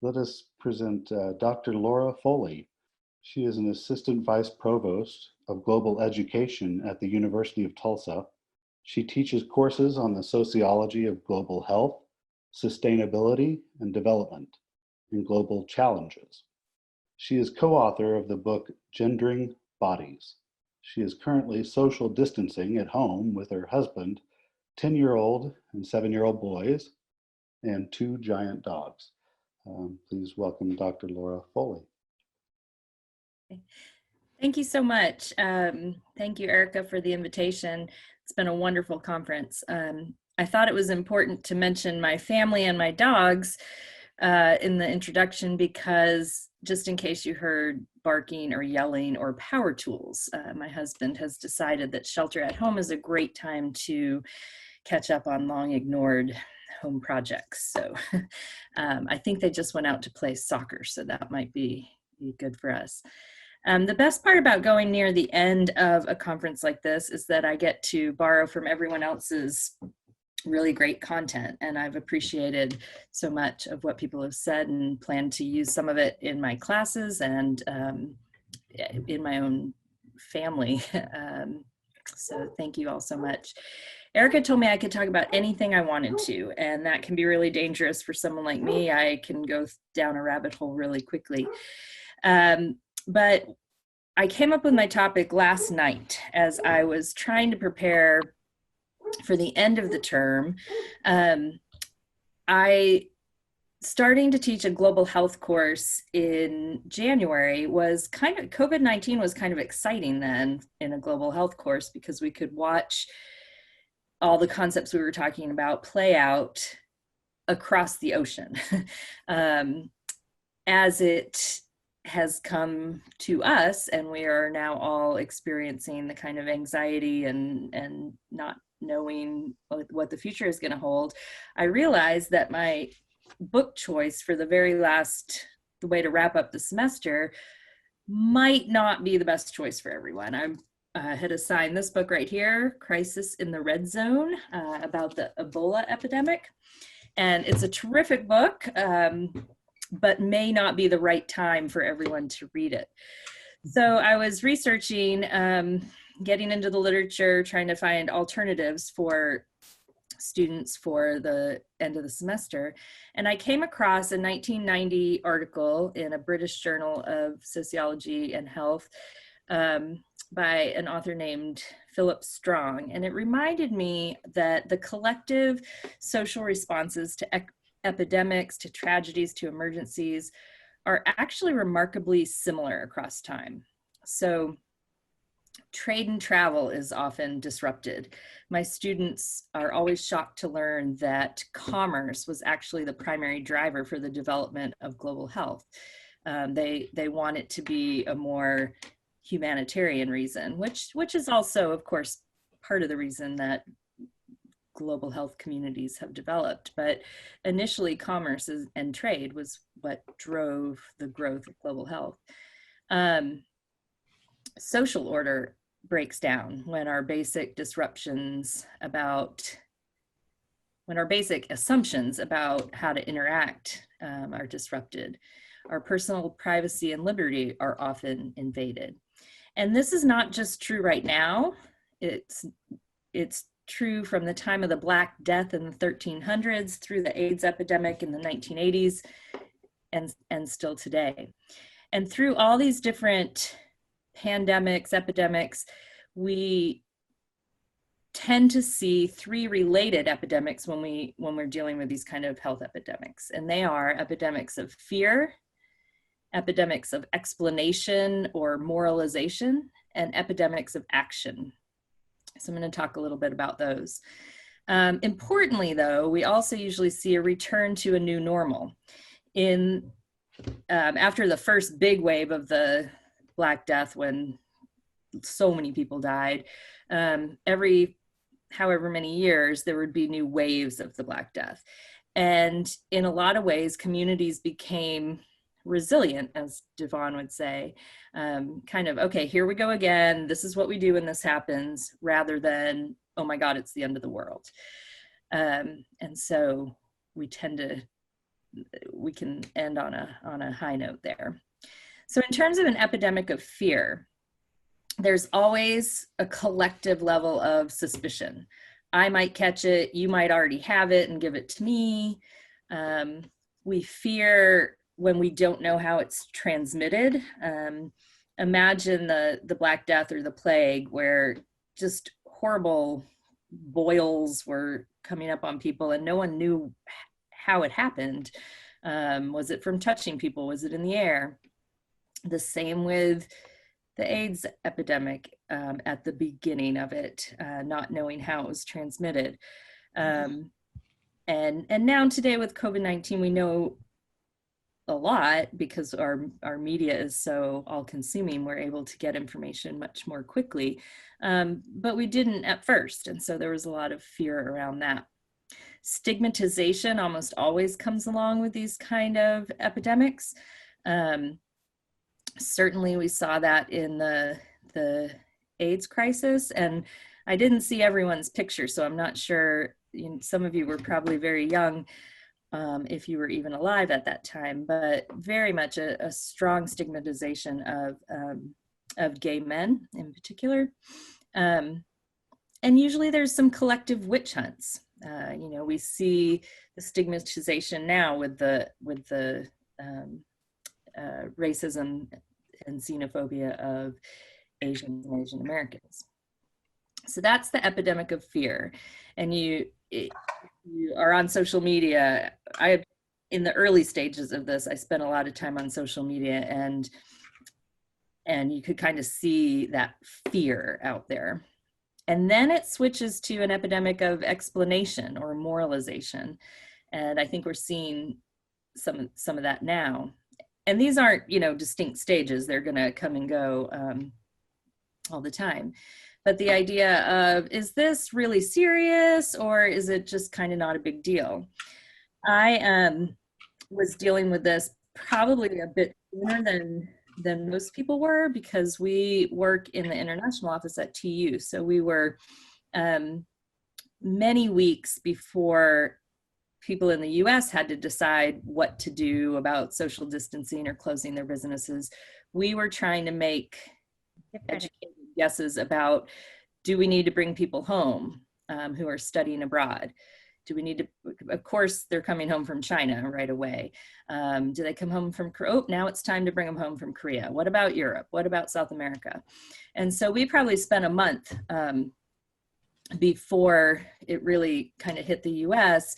Let us present Dr. Lara Foley. She is an Assistant Vice Provost of Global Education at the University of Tulsa. She teaches courses on the sociology of global health, sustainability, and development, and global challenges. She is co-author of the book Gendering Bodies. She is currently social distancing at home with her husband, 10-year-old and 7-year-old boys, and 2 giant dogs. Please welcome Dr. Lara Foley. Thank you so much. Thank you, Erica, for the invitation. It's been a wonderful conference. I thought it was important to mention my family and my dogs in the introduction because just in case you heard barking or yelling or power tools, my husband has decided that shelter at home is a great time to catch up on long ignored home projects. So I think they just went out to play soccer, so that might be good for us. The best part about going near the end of a conference like this is that I get to borrow from everyone else's really great content, and I've appreciated so much of what people have said and plan to use some of it in my classes and in my own family. So thank you all so much. Erica told me I could talk about anything I wanted to, and that can be really dangerous for someone like me. I can go down a rabbit hole really quickly. But I came up with my topic last night as I was trying to prepare for the end of the term. Starting to teach a global health course in January was COVID-19 was kind of exciting then in a global health course because we could watch all the concepts we were talking about play out across the ocean as it has come to us, and we are now all experiencing the kind of anxiety and not knowing what the future is going to hold. I realized that my book choice for the way to wrap up the semester might not be the best choice for everyone. I had assigned this book right here, Crisis in the Red Zone, about the Ebola epidemic. And it's a terrific book, but may not be the right time for everyone to read it. So I was researching, getting into the literature, trying to find alternatives for students for the end of the semester. And I came across a 1990 article in a British Journal of Sociology and Health by an author named Philip Strong. And it reminded me that the collective social responses to epidemics, to tragedies, to emergencies are actually remarkably similar across time. So trade and travel is often disrupted. My students are always shocked to learn that commerce was actually the primary driver for the development of global health. They want it to be a more humanitarian reason, which is also, of course, part of the reason that global health communities have developed. But initially, commerce and trade was what drove the growth of global health. Social order breaks down when our basic assumptions about how to interact are disrupted. Our personal privacy and liberty are often invaded. And this is not just true right now. It's true from the time of the Black Death in the 1300s through the AIDS epidemic in the 1980s and still today. And through all these different pandemics, epidemics, we tend to see 3 related epidemics when we're dealing with these kind of health epidemics. And they are epidemics of fear, epidemics of explanation or moralization, and epidemics of action. So I'm going to talk a little bit about those. Importantly, though, we also usually see a return to a new normal. After the first big wave of the Black Death, when so many people died, every however many years, there would be new waves of the Black Death. And in a lot of ways, communities became resilient, as Devon would say, kind of, okay, here we go again. This is what we do when this happens, rather than, oh my God, it's the end of the world. And so we tend to we can end on a high note there. So in terms of an epidemic of fear, there's always a collective level of suspicion. I might catch it, you might already have it and give it to me. We fear when we don't know how it's transmitted. Imagine the Black Death or the plague, where just horrible boils were coming up on people and no one knew how it happened. Was it from touching people? Was it in the air? The same with the AIDS epidemic at the beginning of it, not knowing how it was transmitted. And now today with COVID-19, we know a lot because our media is so all-consuming. We're able to get information much more quickly, but we didn't at first, and so there was a lot of fear around that. Stigmatization almost always comes along with these kind of epidemics. Certainly we saw that in the AIDS crisis, and I didn't see everyone's picture, so I'm not sure, some of you were probably very young, if you were even alive at that time, but very much a strong stigmatization of gay men in particular. And usually there's some collective witch hunts. We see the stigmatization now with the racism and xenophobia of Asians and Asian Americans. So that's the epidemic of fear. And you are on social media. In the early stages of this, I spent a lot of time on social media, and you could kind of see that fear out there. And then it switches to an epidemic of explanation or moralization. And I think we're seeing some of that now. And these aren't, distinct stages. They're going to come and go all the time. But the idea of, is this really serious, or is it just kind of not a big deal? I was dealing with this probably a bit sooner than most people were, because we work in the international office at TU. So we were many weeks before people in the US had to decide what to do about social distancing or closing their businesses. We were trying to make educated guesses about, do we need to bring people home who are studying abroad? Do we need to, of course, they're coming home from China right away. Do they come home from, now it's time to bring them home from Korea. What about Europe? What about South America? And so we probably spent a month before it really kind of hit the US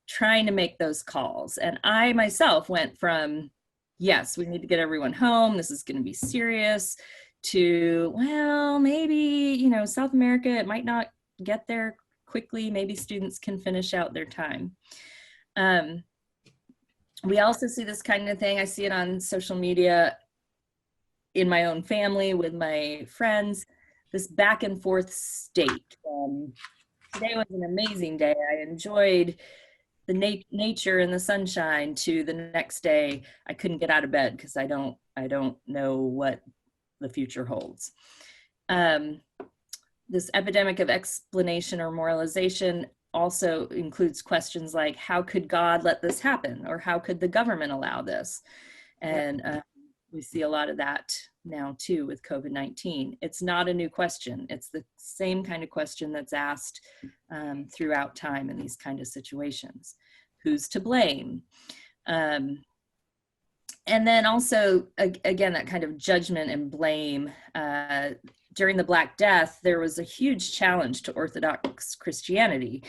trying to make those calls. And I myself went from, yes, we need to get everyone home, this is going to be serious, to, well, maybe, South America, it might not get there quickly. Maybe students can finish out their time. We also see this kind of thing. I see it on social media in my own family with my friends, this back and forth state. Today was an amazing day. I enjoyed the nature and the sunshine, to the next day I couldn't get out of bed because I don't know what the future holds. This epidemic of explanation or moralization also includes questions like, how could God let this happen? Or how could the government allow this? And we see a lot of that now too with COVID-19. It's not a new question. It's the same kind of question that's asked throughout time in these kind of situations. Who's to blame? And then also, again, that kind of judgment and blame. During the Black Death, there was a huge challenge to Orthodox Christianity.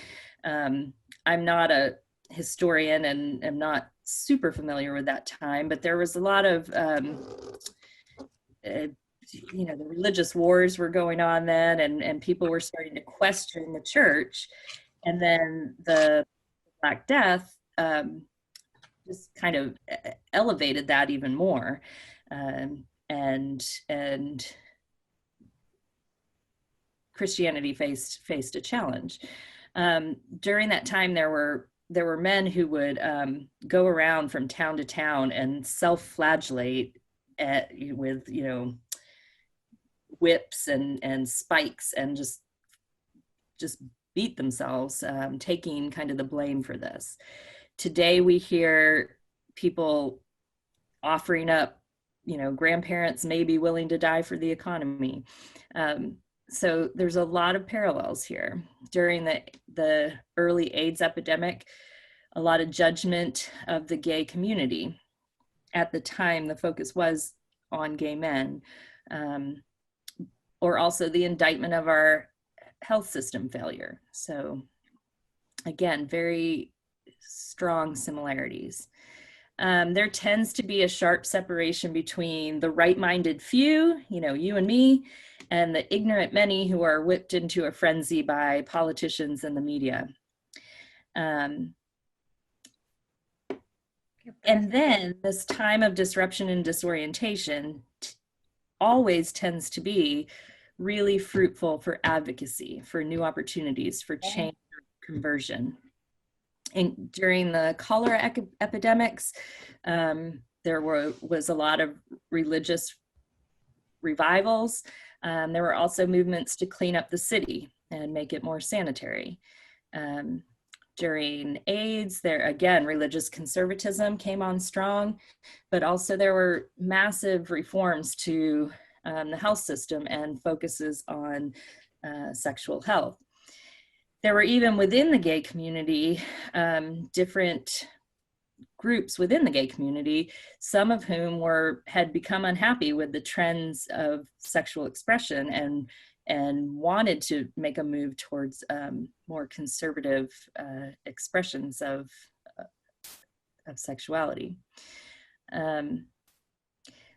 I'm not a historian and am not super familiar with that time, but there was a lot of, the religious wars were going on then, and people were starting to question the church. And then the Black Death just kind of elevated that even more. And Christianity faced a challenge. During that time, there were men who would go around from town to town and self-flagellate with whips and spikes, and just beat themselves, taking kind of the blame for this. today we hear people offering up, grandparents may be willing to die for the economy. So there's a lot of parallels here. During the early AIDS epidemic, a lot of judgment of the gay community. At the time, the focus was on gay men, or also the indictment of our health system failure. So again, very strong similarities. There tends to be a sharp separation between the right-minded few, you and me, and the ignorant many who are whipped into a frenzy by politicians and the media. And then this time of disruption and disorientation always tends to be really fruitful for advocacy, for new opportunities, for change, conversion. And during the cholera epidemics, there was a lot of religious revivals. There were also movements to clean up the city and make it more sanitary. During AIDS, there again, religious conservatism came on strong, but also there were massive reforms to the health system and focuses on sexual health. There were even within the gay community, different groups within the gay community, some of whom had become unhappy with the trends of sexual expression and wanted to make a move towards more conservative expressions of sexuality.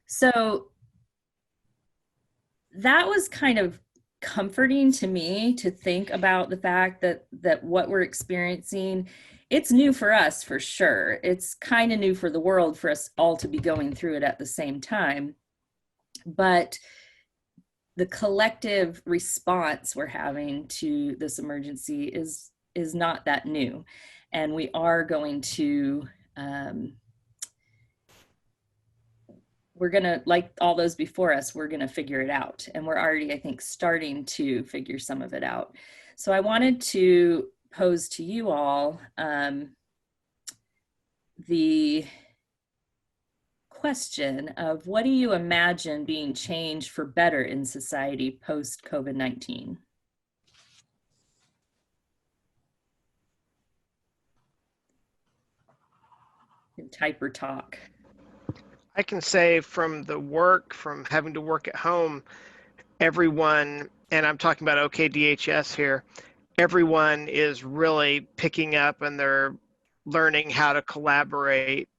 So that was kind of comforting to me to think about the fact that what we're experiencing, it's new for us for sure. It's kind of new for the world, for us all to be going through it at the same time. But the collective response we're having to this emergency is not that new. And we are going to, we're gonna, like all those before us, we're gonna figure it out. And we're already, I think, starting to figure some of it out. So I wanted to pose to you all the question of, what do you imagine being changed for better in society post COVID-19? Type or talk. I can say from having to work at home, everyone, and I'm talking about OKDHS here, everyone is really picking up and they're learning how to collaborate,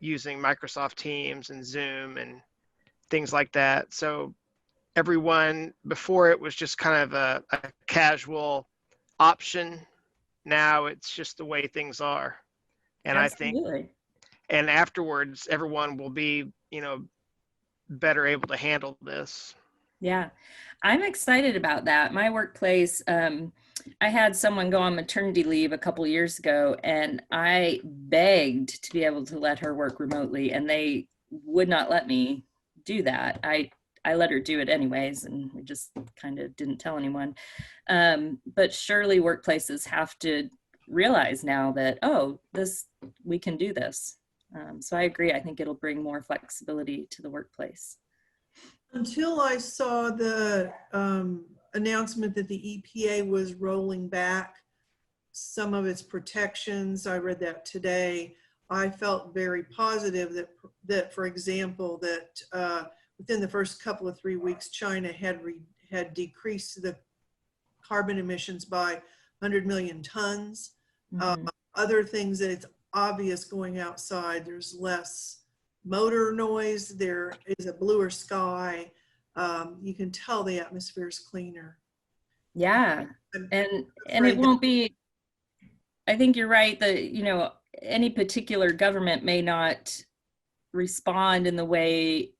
using Microsoft Teams and Zoom and things like that. So everyone, before it was just kind of a casual option. Now it's just the way things are. And Absolutely. I think, and afterwards, everyone will be, better able to handle this. Yeah, I'm excited about that. My workplace, I had someone go on maternity leave a couple of years ago, and I begged to be able to let her work remotely, and they would not let me do that. I let her do it anyways, and we just kind of didn't tell anyone. But surely workplaces have to realize now that, we can do this. So I agree. I think it'll bring more flexibility to the workplace. Until I saw the announcement that the EPA was rolling back some of its protections, I read that today, I felt very positive that for example, that within the first couple of 3 weeks, China had decreased the carbon emissions by 100 million tons. Mm-hmm. Other things that it's obvious going outside, there's less motor noise, there is a bluer sky. You can tell the atmosphere is cleaner. Yeah, and it won't be, I think you're right that, any particular government may not respond in the way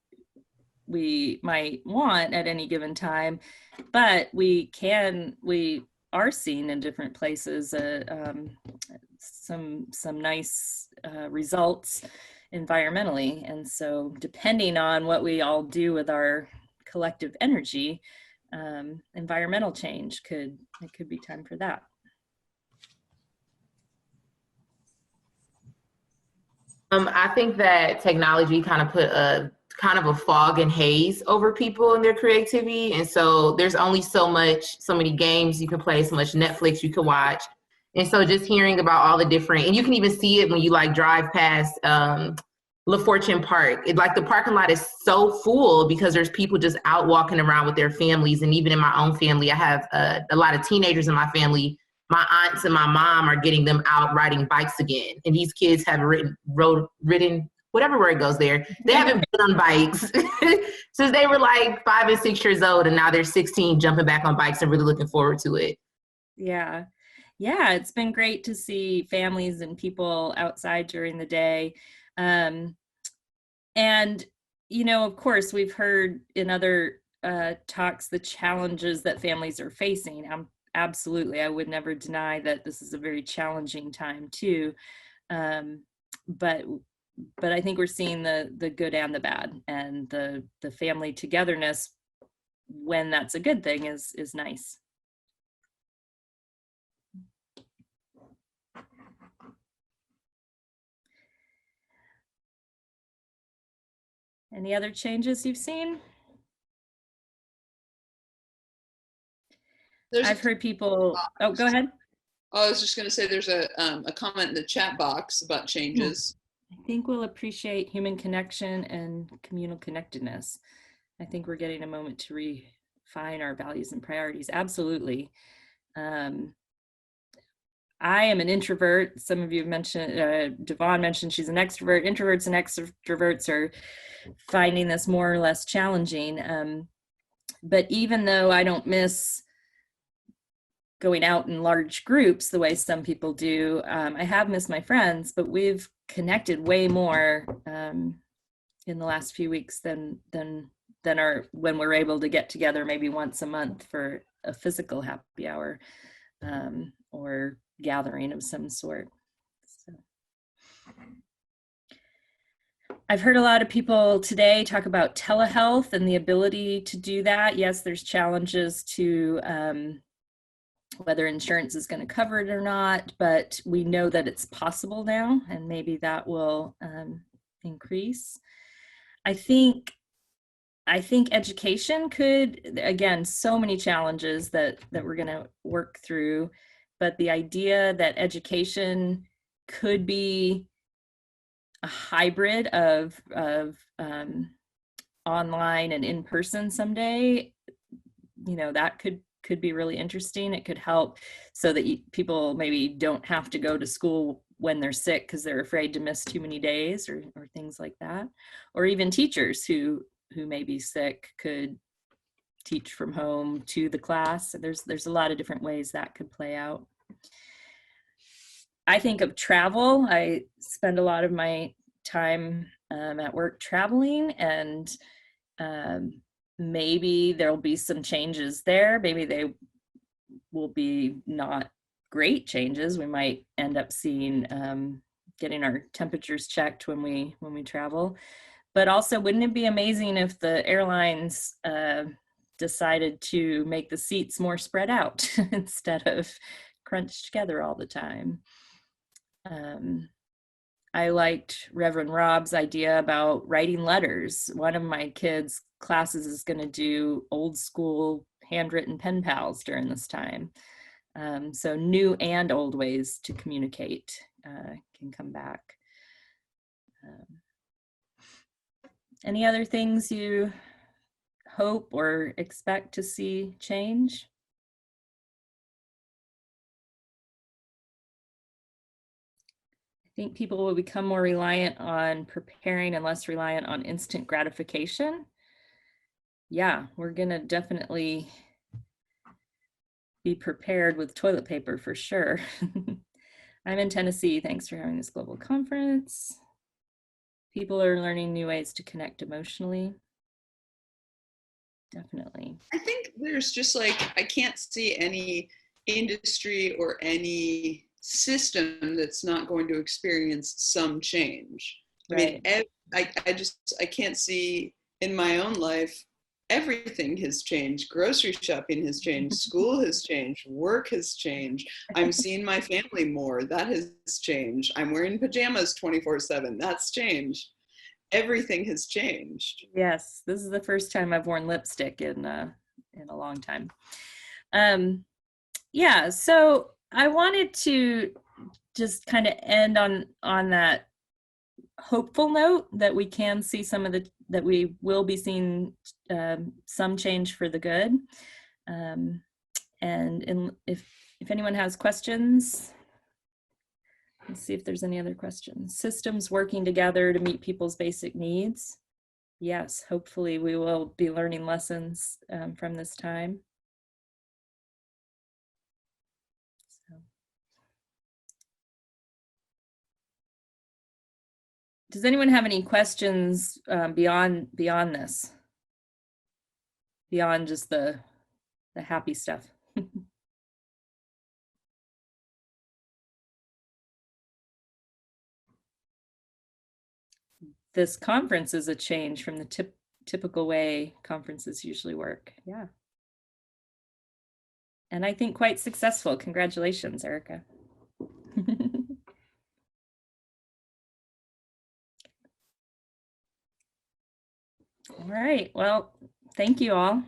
we might want at any given time, but we are seeing in different places some nice results environmentally. And so depending on what we all do with our collective energy, environmental change it could be time for that. I think that technology kind of put a kind of a fog and haze over people and their creativity. And so there's only so many games you can play, so much Netflix you can watch. And so just hearing about all the different, and you can even see it when you like drive past La Fortune Park. Like the parking lot is so full because there's people just out walking around with their families. And even in my own family, I have a lot of teenagers in my family. My aunts and my mom are getting them out riding bikes again. And these kids have ridden, whatever word goes there. They haven't been on bikes since they were like 5 and 6 years old. And now they're 16 jumping back on bikes and really looking forward to it. Yeah. Yeah, it's been great to see families and people outside during the day. And, you know, of course, we've heard in other talks the challenges that families are facing. Absolutely, I would never deny that this is a very challenging time too. But I think we're seeing the good and the bad, and the family togetherness, when that's a good thing, is nice. Any other changes you've seen? I've heard people, oh, go ahead. I was just going to say there's a comment in the chat box about changes. I think we'll appreciate human connection and communal connectedness. I think we're getting a moment to refine our values and priorities. Absolutely. I am an introvert. Some of you have mentioned, Devon mentioned she's an extrovert. Introverts and extroverts are finding this more or less challenging. But even though I don't miss going out in large groups the way some people do, I have missed my friends, but we've connected way more in the last few weeks than when we're able to get together maybe once a month for a physical happy hour or gathering of some sort. So I've heard a lot of people today talk about telehealth and the ability to do that. Yes, there's challenges to whether insurance is going to cover it or not, but we know that it's possible now, and maybe that will increase. I think education could, again, so many challenges that we're going to work through, but the idea that education could be a hybrid of online and in person someday, you know, that could be really interesting. It could help so that people maybe don't have to go to school when they're sick because they're afraid to miss too many days or things like that. Or even teachers who may be sick could teach from home to the class. There's a lot of different ways that could play out. I think of travel. I spend a lot of my time at work traveling, and maybe there'll be some changes there. Maybe they will be not great changes. We might end up seeing getting our temperatures checked when we travel. But also, wouldn't it be amazing if the airlines decided to make the seats more spread out instead of crunched together all the time? I liked Reverend Rob's idea about writing letters. One of my kids' classes is going to do old school handwritten pen pals during this time. So new and old ways to communicate can come back. Any other things you hope or expect to see change? I think people will become more reliant on preparing and less reliant on instant gratification. Yeah, we're gonna definitely be prepared with toilet paper for sure. I'm in Tennessee. Thanks for having this global conference. People are learning new ways to connect emotionally. Definitely. I think there's just like, I can't see any industry or any system that's not going to experience some change. Right. I mean, I can't see in my own life everything has changed. Grocery shopping has changed. School has changed. Work has changed. I'm seeing my family more. That has changed. I'm wearing pajamas 24/7. That's changed. Everything has changed. Yes, this is the first time I've worn lipstick in a long time. Yeah, so I wanted to just kind of end on that hopeful note that we can see that we will be seeing some change for the good. If anyone has questions, let's see if there's any other questions. Systems working together to meet people's basic needs. Yes, hopefully we will be learning lessons from this time. So. Does anyone have any questions beyond this? Beyond just the happy stuff? This conference is a change from the typical way conferences usually work. Yeah. And I think quite successful. Congratulations, Erica. All right. Well, thank you all.